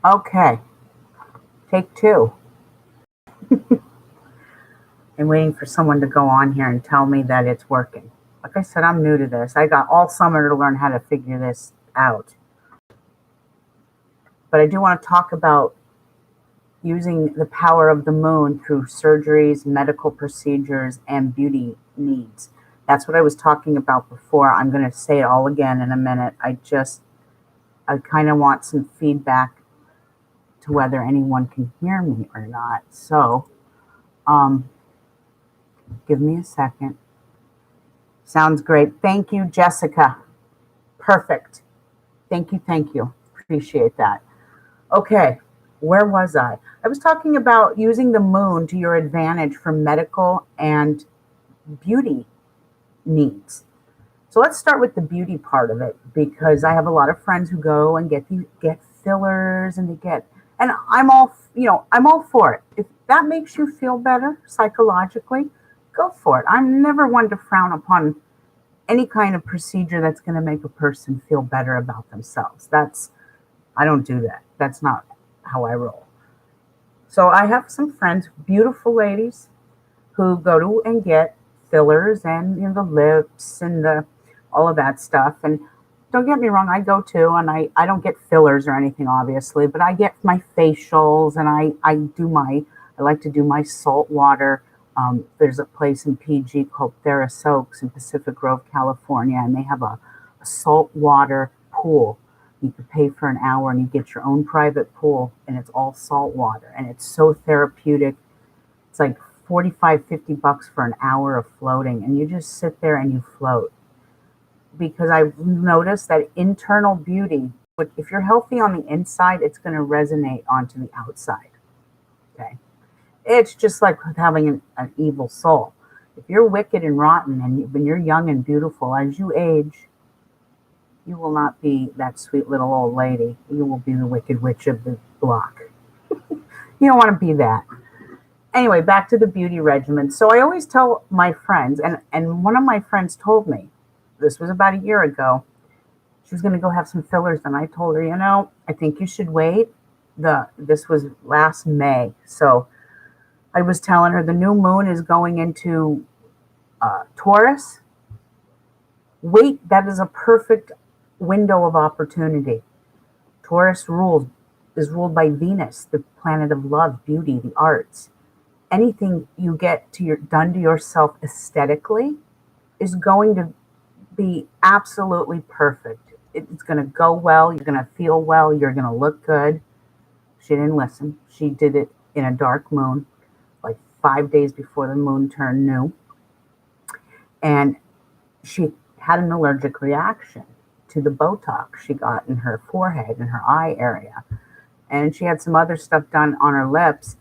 Okay, take two. I'm waiting for someone to go on here and tell me that it's working. Like I said, I'm new to this. I got all summer to learn how to figure this out. But I do want to talk about using the power of the moon through surgeries, medical procedures, and beauty needs. That's what I was talking about before. I'm going to say it all again in a minute. I kind of want some feedback to whether anyone can hear me or not. So, um, give me a second. Sounds great. Thank you, Jessica. Perfect. Thank you. Thank you. Appreciate that. Okay, where was I? I was talking about using the moon to your advantage for medical and beauty needs. So let's start with the beauty part of it because I have a lot of friends who go and get fillers and and I'm all for it. If that makes you feel better psychologically, go for it. I'm never one to frown upon any kind of procedure that's going to make a person feel better about themselves. I don't do that. That's not how I roll. So I have some friends, beautiful ladies, who go to and get fillers and the lips and the all of that stuff. And don't get me wrong, I go too, and I don't get fillers or anything, obviously, but I get my facials and I like to do my salt water. There's a place in PG called Therasoaks in Pacific Grove, California, and they have a salt water pool. You could pay for an hour and you get your own private pool, and it's all salt water, and it's so therapeutic. It's like 45, $50 for an hour of floating, and you just sit there and you float. Because I've noticed that internal beauty, if you're healthy on the inside, it's going to resonate onto the outside. Okay. It's just like having an evil soul. If you're wicked and rotten and when you're young and beautiful, as you age, you will not be that sweet little old lady. You will be the wicked witch of the block. You don't want to be that. Anyway, back to the beauty regimen. So I always tell my friends, and one of my friends told me, this was about a year ago, she was going to go have some fillers, and I told her, I think you should wait. This was last May, so I was telling her the new moon is going into Taurus. Wait, that is a perfect window of opportunity. Taurus is ruled by Venus, the planet of love, beauty, the arts. Anything you get done to yourself aesthetically is going to be absolutely perfect. It's going to go well. You're going to feel well. You're going to look good. She didn't listen. She did it in a dark moon, like 5 days before the moon turned new. And she had an allergic reaction to the Botox she got in her forehead and her eye area. And she had some other stuff done on her lips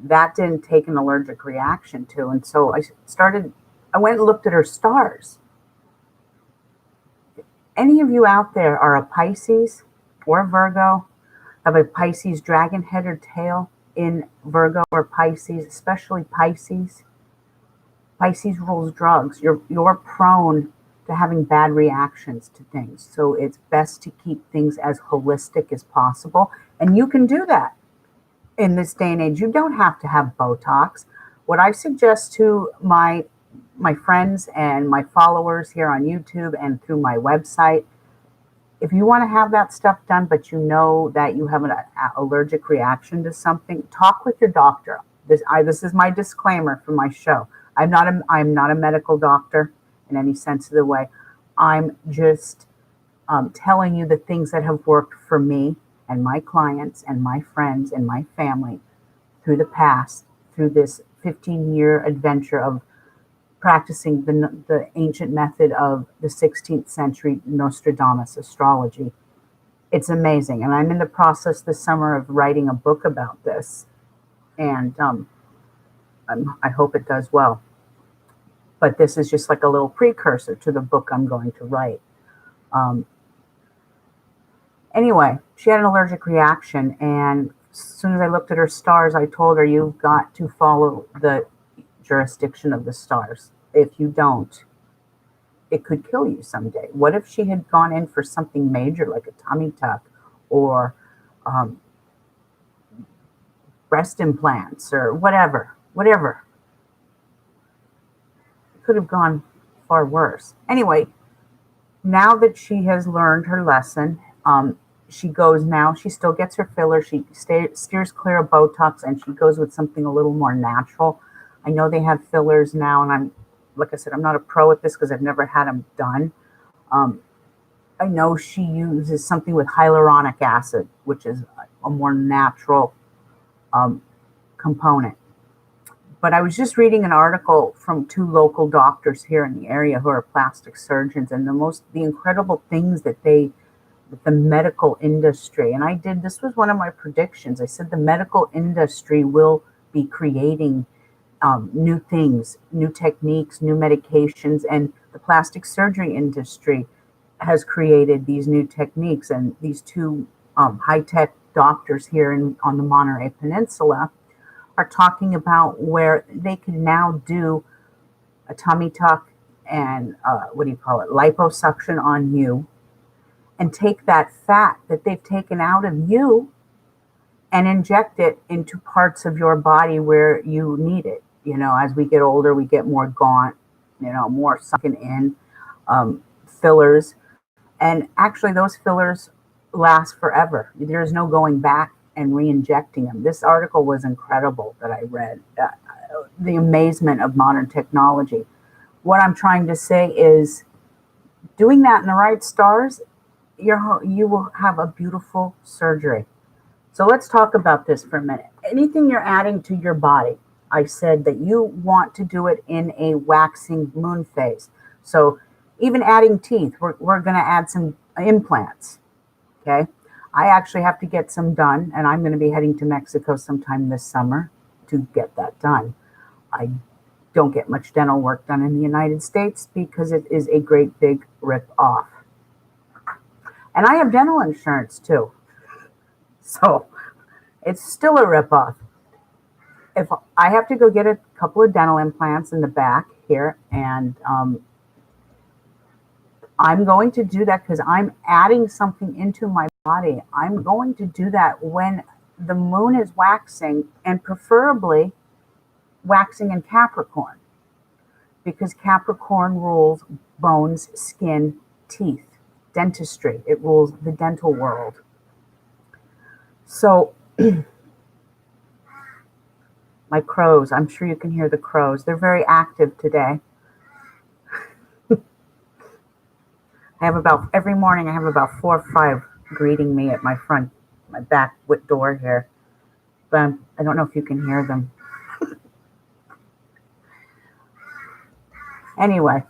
that didn't take an allergic reaction to. And so I went and looked at her stars. Any of you out there are a Pisces or a Virgo, have a Pisces dragon head or tail in Virgo or Pisces, especially Pisces. Pisces rules drugs. You're prone to having bad reactions to things. So it's best to keep things as holistic as possible. And you can do that in this day and age. You don't have to have Botox. What I suggest to my friends and my followers here on YouTube and through my website, if you want to have that stuff done, but you know that you have an allergic reaction to something, talk with your doctor. This is my disclaimer for my show. I'm not a medical doctor in any sense of the way. I'm just telling you the things that have worked for me and my clients and my friends and my family through the past, through this 15-year adventure of practicing the ancient method of the 16th century Nostradamus astrology. It's amazing. And I'm in the process this summer of writing a book about this. And I hope it does well. But this is just like a little precursor to the book I'm going to write. Anyway, she had an allergic reaction, and as soon as I looked at her stars, I told her, you've got to follow the jurisdiction of the stars. If you don't, it could kill you someday. What if she had gone in for something major like a tummy tuck or breast implants or whatever. It could have gone far worse. Anyway, now that she has learned her lesson, she goes now. She still gets her filler. She steers clear of Botox, and she goes with something a little more natural. I know they have fillers now, and like I said, I'm not a pro at this because I've never had them done. I know she uses something with hyaluronic acid, which is a more natural component. But I was just reading an article from two local doctors here in the area who are plastic surgeons, and the incredible things that the medical industry, and this was one of my predictions. I said the medical industry will be creating new things, new techniques, new medications, and the plastic surgery industry has created these new techniques. And these two high-tech doctors here on the Monterey Peninsula are talking about where they can now do a tummy tuck and liposuction on you, and take that fat that they've taken out of you and inject it into parts of your body where you need it. As we get older, we get more gaunt, more sunken in, fillers. And actually, those fillers last forever. There's no going back and re-injecting them. This article was incredible that I read. The amazement of modern technology. What I'm trying to say is, doing that in the right stars, you will have a beautiful surgery. So let's talk about this for a minute. Anything you're adding to your body, I said that you want to do it in a waxing moon phase. So even adding teeth, we're going to add some implants. Okay. I actually have to get some done, and I'm going to be heading to Mexico sometime this summer to get that done. I don't get much dental work done in the United States because it is a great big rip off. And I have dental insurance too. So it's still a ripoff. If I have to go get a couple of dental implants in the back here, and I'm going to do that because I'm adding something into my body. I'm going to do that when the moon is waxing, and preferably waxing in Capricorn, because Capricorn rules bones, skin, teeth, dentistry. It rules the dental world. So my crows, I'm sure you can hear the crows. They're very active today. Every morning I have about 4 or 5 greeting me at my back door here. But I don't know if you can hear them. Anyway,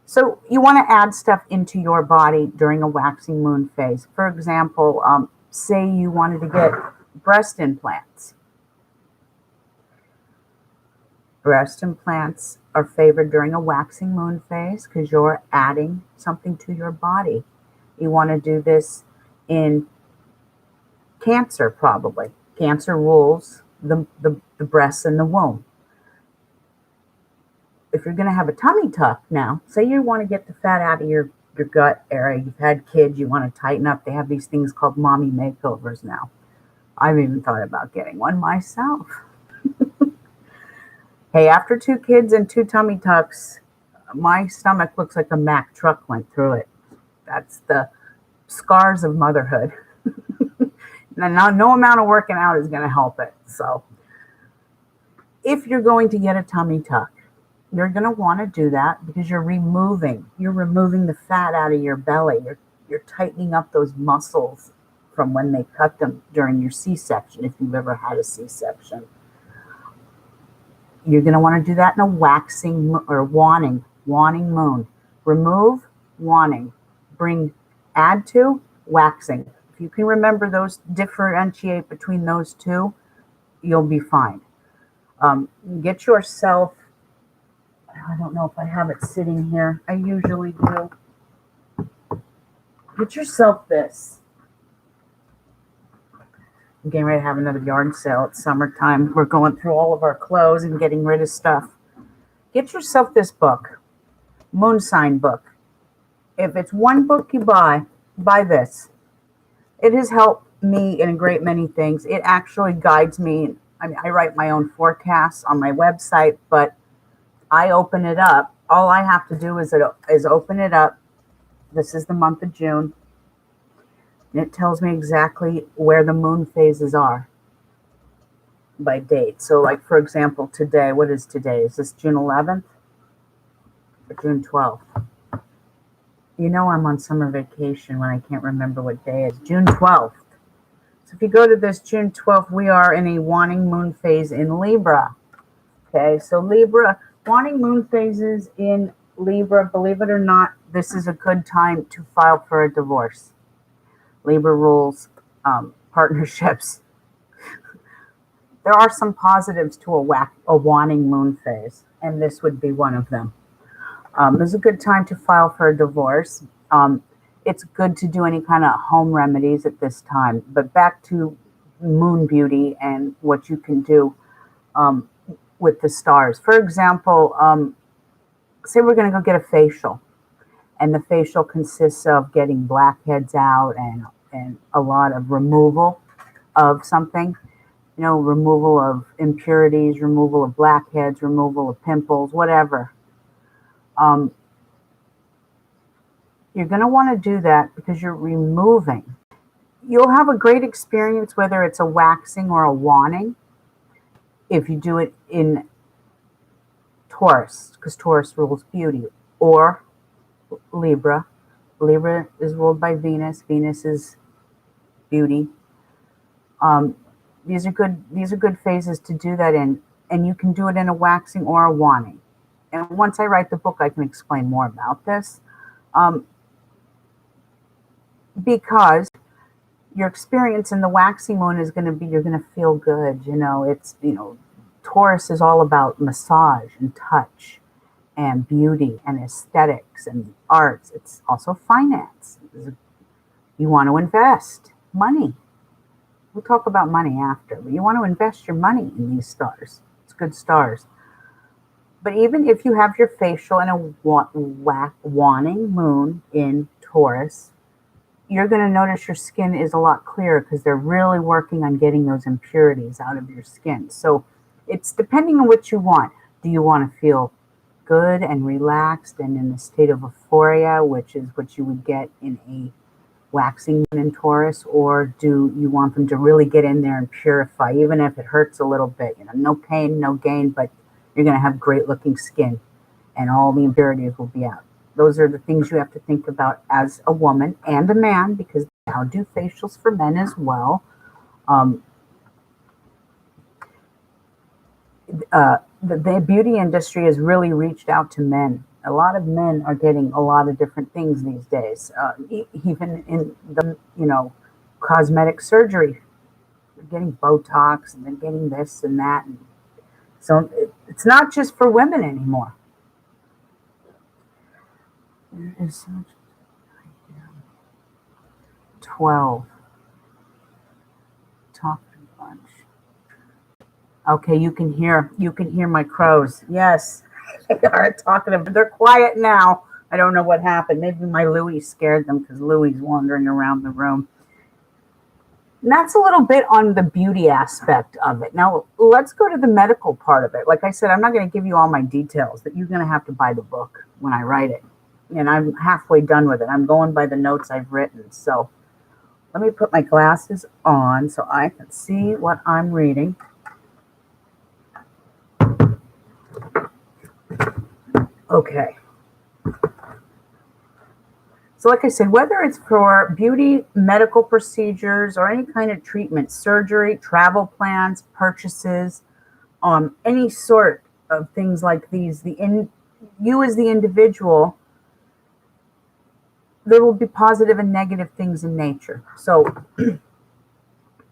so you want to add stuff into your body during a waxing moon phase. For example, say you wanted to get breast implants. Breast implants are favored during a waxing moon phase because you're adding something to your body. You want to do this in Cancer, probably. Cancer rules the breasts and the womb. If you're going to have a tummy tuck now, say you want to get the fat out of your gut area, you've had kids, you want to tighten up, they have these things called mommy makeovers now. I've even thought about getting one myself. Hey, after 2 kids and 2 tummy tucks, my stomach looks like a Mack truck went through it. That's the scars of motherhood. And no amount of working out is going to help it. So if you're going to get a tummy tuck, you're going to want to do that because you're removing the fat out of your belly. You're tightening up those muscles from when they cut them during your C-section, if you've ever had a C-section. You're going to want to do that in a waxing or wanning moon. Remove, wanning. Add to, waxing. If you can remember those, differentiate between those two, you'll be fine. Get yourself, I don't know if I have it sitting here. I usually do. Get yourself this. I'm getting ready to have another yard sale. It's summertime. We're going through all of our clothes and getting rid of stuff. Get yourself this book, Moon Sign book. If it's one book you buy this. It has helped me in a great many things. It actually guides me I mean, I write my own forecasts on my website, but I open it up. All I have to do is open it up. This is the month of June, and it tells me exactly where the moon phases are by date. So, like, for example, today, what is today? Is this June 11th or June 12th? You know I'm on summer vacation when I can't remember what day it is. June 12th. So if you go to this June 12th, we are in a waning moon phase in Libra. Okay, so Libra, waning moon phases in Libra, believe it or not, this is a good time to file for a divorce. Libra rules partnerships. There are some positives to a waning moon phase, and this would be one of them. It's a good time to file for a divorce. It's good to do any kind of home remedies at this time. But back to moon beauty and what you can do with the stars. For example, say we're going to go get a facial, and the facial consists of getting blackheads out and a lot of removal of something. You know, removal of impurities, removal of blackheads, removal of pimples, whatever. You're going to want to do that because you're removing. You'll have a great experience whether it's a waxing or a wanning if you do it in Taurus, because Taurus rules beauty, or Libra. Libra is ruled by Venus. Venus is beauty. These are good phases to do that in, and you can do it in a waxing or a wanning. And once I write the book, I can explain more about this. Because your experience in the waxing moon is going to be, you're going to feel good. Taurus is all about massage and touch and beauty and aesthetics and arts. It's also finance. You want to invest money. We'll talk about money after, but you want to invest your money in these stars. It's good stars. But even if you have your facial in a waning moon in Taurus, you're going to notice your skin is a lot clearer because they're really working on getting those impurities out of your skin. So it's depending on what you want. Do you want to feel good and relaxed and in a state of euphoria, which is what you would get in a waxing moon in Taurus, or do you want them to really get in there and purify, even if it hurts a little bit? No pain, no gain, but you're going to have great looking skin and all the impurities will be out. Those are the things you have to think about as a woman and a man, because now do facials for men as well. The beauty industry has really reached out to men. A lot of men are getting a lot of different things these days, even in the cosmetic surgery. They're getting Botox and they're getting this and that, and so it's not just for women anymore. There is so much. 12. Talking a bunch. Okay, you can hear my crows. Yes, they are talking. They're quiet now. I don't know what happened. Maybe my Louie scared them because Louie's wandering around the room. And that's a little bit on the beauty aspect of it. Now, let's go to the medical part of it. Like I said, I'm not going to give you all my details, that you're going to have to buy the book when I write it. And I'm halfway done with it. I'm going by the notes I've written. So let me put my glasses on so I can see what I'm reading. Okay. So like I said, whether it's for beauty, medical procedures, or any kind of treatment, surgery, travel plans, purchases, any sort of things like these, you as the individual, there will be positive and negative things in nature. So,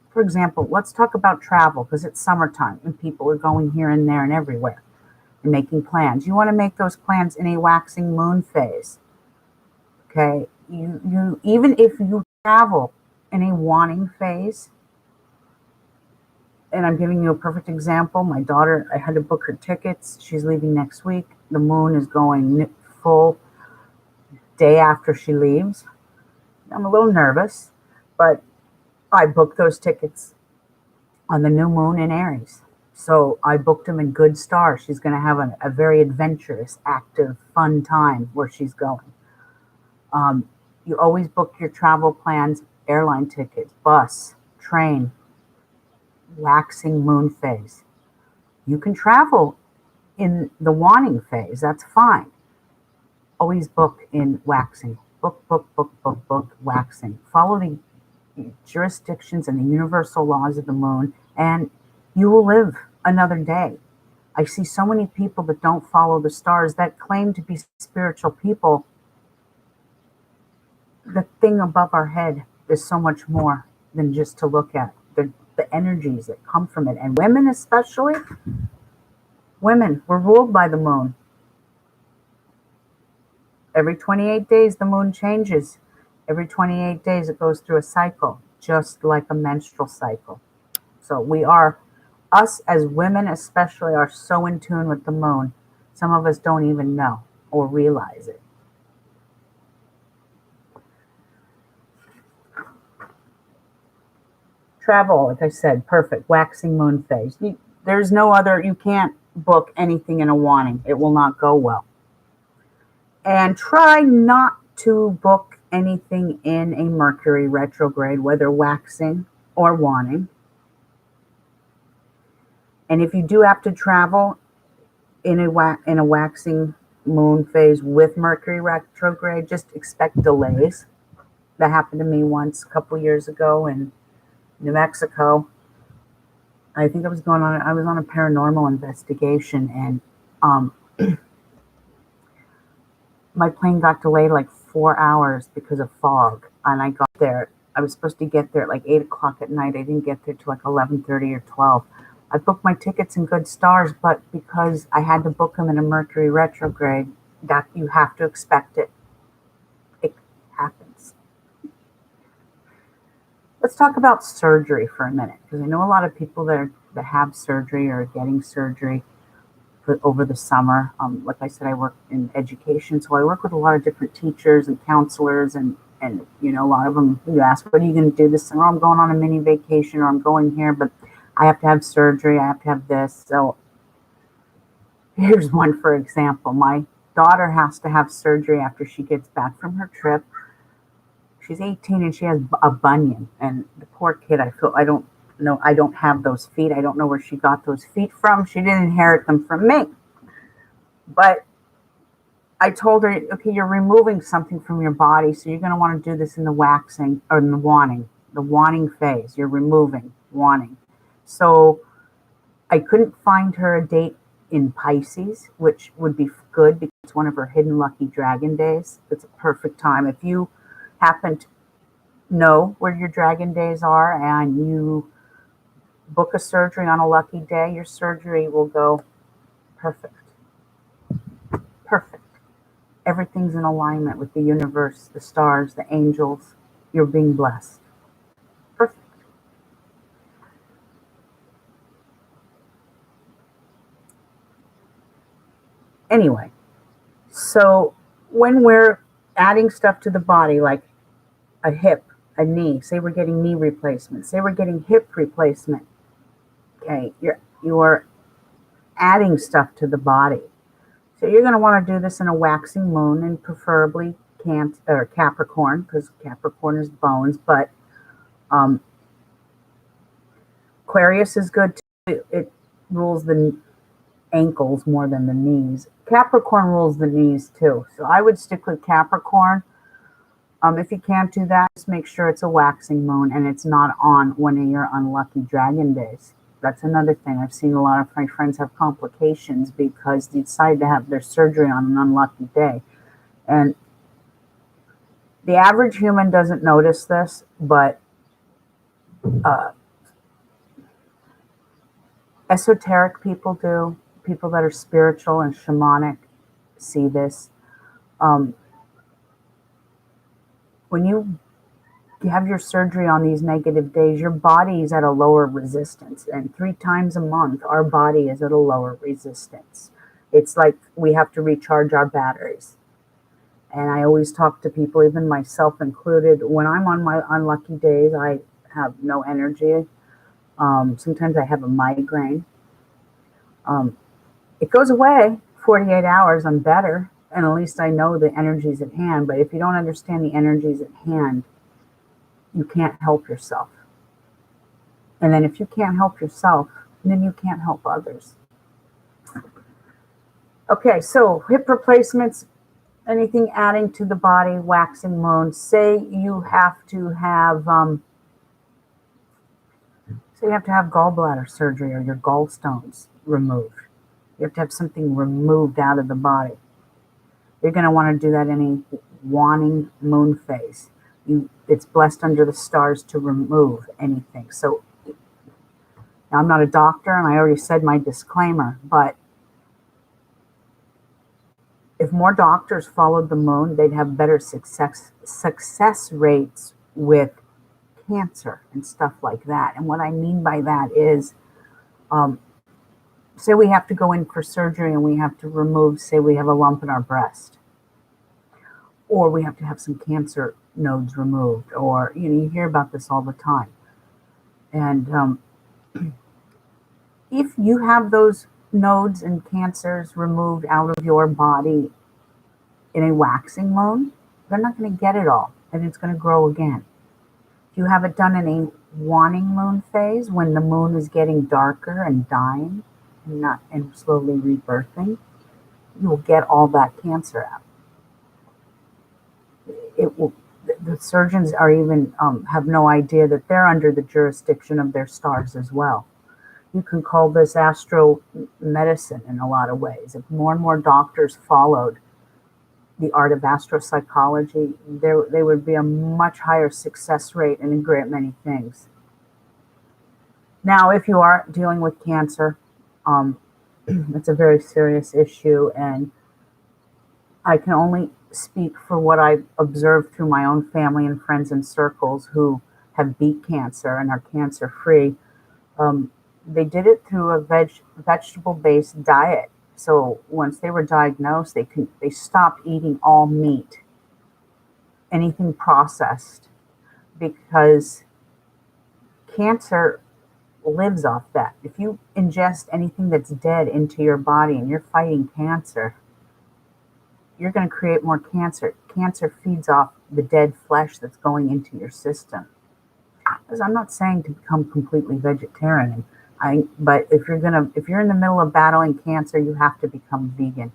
for example, let's talk about travel, because it's summertime and people are going here and there and everywhere and making plans. You want to make those plans in a waxing moon phase. Okay, you even if you travel in a waning phase, and I'm giving you a perfect example. My daughter, I had to book her tickets. She's leaving next week. The moon is going full day after she leaves. I'm a little nervous, but I booked those tickets on the new moon in Aries. So I booked him in good stars. She's going to have a very adventurous, active, fun time where she's going. You always book your travel plans, airline tickets, bus, train, waxing moon phase. You can travel in the wanting phase. That's fine. Always book in waxing. Book, book, book, book, book, waxing. Follow the jurisdictions and the universal laws of the moon, and you will live another day. I see so many people that don't follow the stars that claim to be spiritual people. The thing above our head is so much more than just to look at. The energies that come from it. And women especially, women, we're ruled by the moon. Every 28 days, the moon changes. Every 28 days, it goes through a cycle, just like a menstrual cycle. So us as women especially, are so in tune with the moon. Some of us don't even know or realize it. Travel, like I said, perfect. Waxing moon phase. There's no other, you can't book anything in a wanting. It will not go well. And try not to book anything in a Mercury retrograde, whether waxing or wanting. And if you do have to travel in a waxing moon phase with Mercury retrograde, just expect delays. That happened to me once a couple years ago in New Mexico. I think I was on a paranormal investigation, and my plane got delayed like 4 hours because of fog. And I got there. I was supposed to get there at like 8 o'clock at night. I didn't get there till like 11:30 or 12. I booked my tickets in good stars, but because I had to book them in a Mercury retrograde, that you have to expect it. It happens. Let's talk about surgery for a minute, because I know a lot of people that have surgery or are getting surgery over the summer. Like I said, I work in education, so I work with a lot of different teachers and counselors, and a lot of them, you ask, what are you going to do this summer? I'm going on a mini vacation, or I'm going here, but I have to have surgery. I have to have this. So here's one, for example. My daughter has to have surgery after she gets back from her trip. She's 18 and she has a bunion, and the poor kid, I don't know, I don't have those feet. I don't know where she got those feet from. She didn't inherit them from me. But I told her, okay, you're removing something from your body, so you're going to want to do this in the waxing, or in the wanting phase. You're removing, wanting. So I couldn't find her a date in Pisces, which would be good because it's one of her hidden lucky dragon days. It's a perfect time. If you happen to know where your dragon days are and you book a surgery on a lucky day, your surgery will go perfect. Perfect. Everything's in alignment with the universe, the stars, the angels. You're being blessed. Perfect. Anyway, so when we're adding stuff to the body, like a hip, a knee, say we're getting knee replacement, say we're getting hip replacement, okay, you're adding stuff to the body. So you're going to want to do this in a waxing moon, and preferably Capricorn, because Capricorn is bones, but Aquarius is good too. It rules the ankles more than the knees. Capricorn rules the knees too. So I would stick with Capricorn. If you can't do that, just make sure it's a waxing moon and it's not on one of your unlucky dragon days. That's another thing. I've seen a lot of my friends have complications because they decide to have their surgery on an unlucky day. And the average human doesn't notice this, but esoteric people do. People that are spiritual and shamanic see this. When you have your surgery on these negative days, your body is at a lower resistance. And 3 times a month, our body is at a lower resistance. It's like we have to recharge our batteries. And I always talk to people, even myself included, when I'm on my unlucky days, I have no energy. Sometimes I have a migraine. It goes away 48 hours. I'm better. And at least I know the energy's at hand. But if you don't understand the energies at hand, you can't help yourself. And then if you can't help yourself, then you can't help others. Okay, so hip replacements, anything adding to the body, waxing moon. Say you have to have gallbladder surgery or your gallstones removed. You have to have something removed out of the body. You're going to want to do that in a waning moon phase. It's blessed under the stars to remove anything. So now I'm not a doctor, and I already said my disclaimer, but if more doctors followed the moon, they'd have better success rates with cancer and stuff like that. And what I mean by that is, say we have to go in for surgery and we have to remove, say we have a lump in our breast, or we have to have some cancer nodes removed, or you hear about this all the time. And if you have those nodes and cancers removed out of your body in a waxing moon, they're not going to get it all, and it's going to grow again. If you have it done in a waning moon phase, when the moon is getting darker and dying and slowly rebirthing, you will get all that cancer out. The surgeons are even have no idea that they're under the jurisdiction of their stars as well. You can call this astro medicine in a lot of ways. If more and more doctors followed the art of astropsychology, there would be a much higher success rate in a great many things. Now, if you are dealing with cancer, it's a very serious issue, and I can only speak for what I've observed through my own family and friends and circles who have beat cancer and are cancer-free. They did it through a vegetable-based diet. So once they were diagnosed, they stopped eating all meat, anything processed, because cancer lives off that. If you ingest anything that's dead into your body and you're fighting cancer, you're going to create more cancer. Cancer feeds off the dead flesh that's going into your system. Because I'm not saying to become completely vegetarian, but if you're in the middle of battling cancer, you have to become vegan.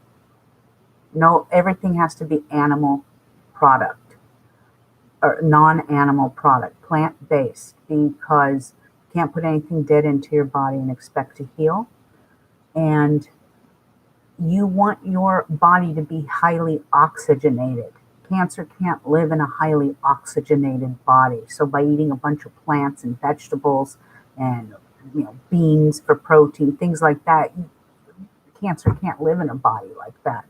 No, everything has to be animal product or non-animal product, plant-based, because you can't put anything dead into your body and expect to heal. And you want your body to be highly oxygenated. Cancer can't live in a highly oxygenated body. So by eating a bunch of plants and vegetables and beans for protein, things like that, cancer can't live in a body like that.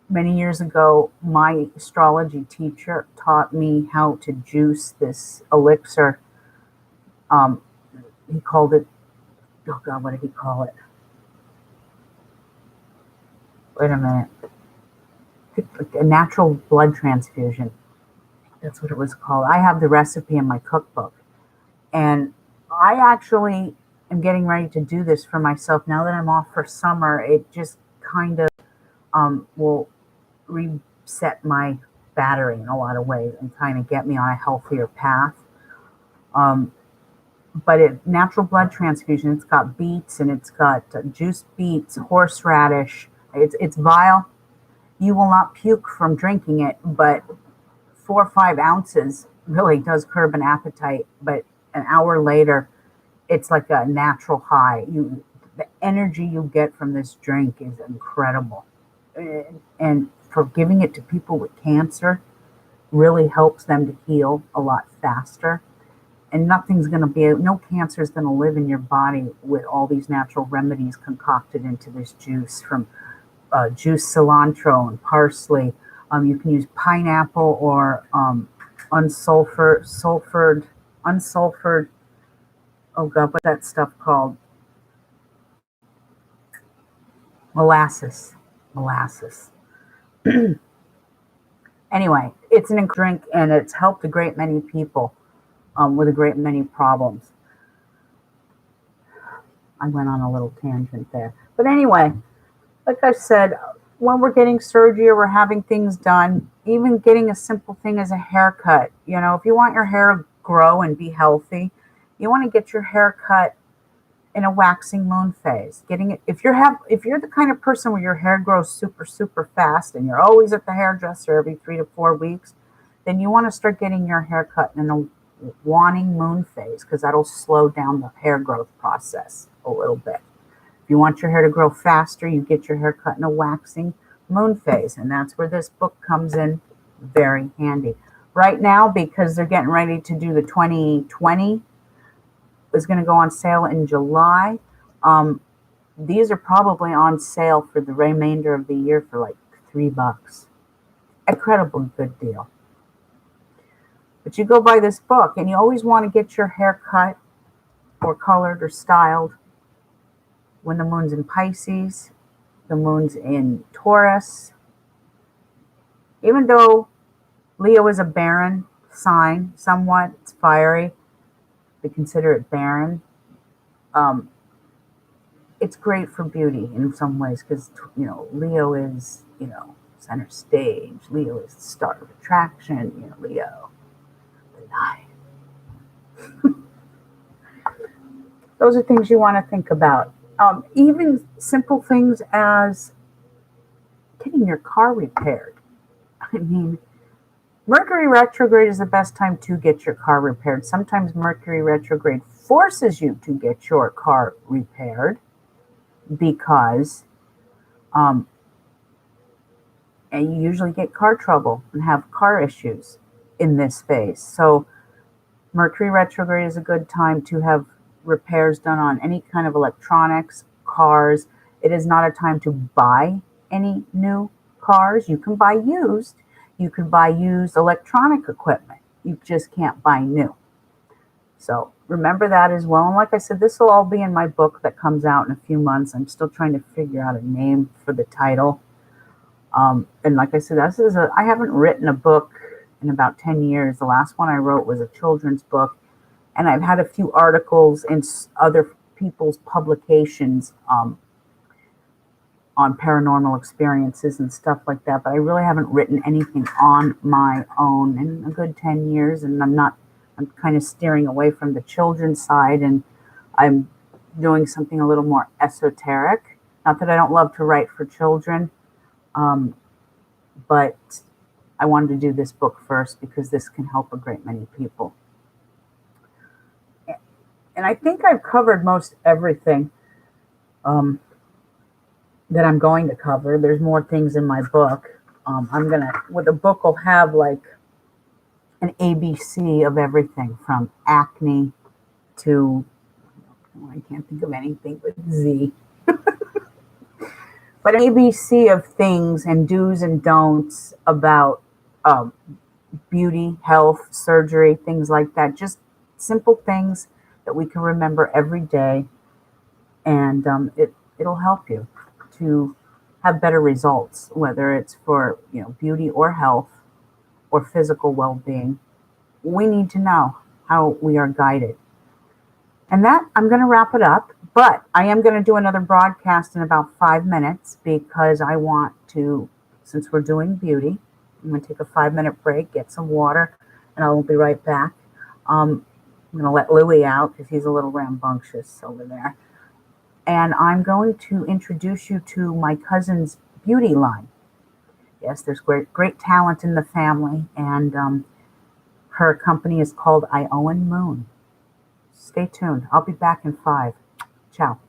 Many years ago, my astrology teacher taught me how to juice this elixir. He called it, oh God, what did he call it? Wait a minute. A natural blood transfusion. That's what it was called. I have the recipe in my cookbook. And I actually am getting ready to do this for myself. Now that I'm off for summer, it just kind of will reset my battery in a lot of ways and kind of get me on a healthier path. But natural blood transfusion, it's got beets and it's got juiced beets, horseradish. It's vile. You will not puke from drinking it, but 4 or 5 ounces really does curb an appetite. But an hour later, it's like a natural high. The energy you get from this drink is incredible. And for giving it to people with cancer really helps them to heal a lot faster. And no cancer is going to live in your body with all these natural remedies concocted into this juice, from juiced cilantro and parsley. You can use pineapple or unsulfured, oh God, what's that stuff called? Molasses. Anyway, it's an drink, and it's helped a great many people with a great many problems. I went on a little tangent there. But anyway, like I said, when we're getting surgery or we're having things done, even getting a simple thing as a haircut, if you want your hair to grow and be healthy, you want to get your hair cut in a waxing moon phase. Getting it if you're the kind of person where your hair grows super super fast and you're always at the hairdresser every 3 to 4 weeks, then you want to start getting your hair cut in a waning moon phase because that'll slow down the hair growth process a little bit. If you want your hair to grow faster, you get your hair cut in a waxing moon phase, and that's where this book comes in very handy. Right now, because they're getting ready to do the 2020, is going to go on sale in July. These are probably on sale for the remainder of the year for like $3. Incredibly good deal. But you go buy this book, and you always want to get your hair cut or colored or styled when the moon's in Pisces, the moon's in Taurus. Even though Leo is a barren sign, somewhat, it's fiery, we consider it barren. It's great for beauty in some ways because, Leo is, center stage. Leo is the star of attraction, Leo, the light. Those are things you want to think about. Even simple things as getting your car repaired. I mean, Mercury retrograde is the best time to get your car repaired. Sometimes Mercury retrograde forces you to get your car repaired because and you usually get car trouble and have car issues in this phase. So Mercury retrograde is a good time to have repairs done on any kind of electronics, cars. It is not a time to buy any new cars. You can buy used. You can buy used electronic equipment. You just can't buy new. So remember that as well. And like I said, this will all be in my book that comes out in a few months. I'm still trying to figure out a name for the title. And like I said, I haven't written a book in about 10 years. The last one I wrote was a children's book. And I've had a few articles in other people's publications on paranormal experiences and stuff like that. But I really haven't written anything on my own in a good 10 years. And I'm kind of steering away from the children's side. And I'm doing something a little more esoteric. Not that I don't love to write for children. But I wanted to do this book first because this can help a great many people. And I think I've covered most everything that I'm going to cover. There's more things in my book. The book will have like an ABC of everything from acne to, I can't think of anything with Z. But an ABC of things and do's and don'ts about beauty, health, surgery, things like that. Just simple things that we can remember every day, and it'll help you to have better results, whether it's for beauty or health or physical well-being. We need to know how we are guided. And that, I'm going to wrap it up, but I am going to do another broadcast in about 5 minutes because I want to, since we're doing beauty, I'm going to take a 5-minute break, get some water, and I will be right back. I'm going to let Louie out because he's a little rambunctious over there. And I'm going to introduce you to my cousin's beauty line. Yes, there's great talent in the family, and her company is called Lunar Moon. Stay tuned. I'll be back in 5. Ciao.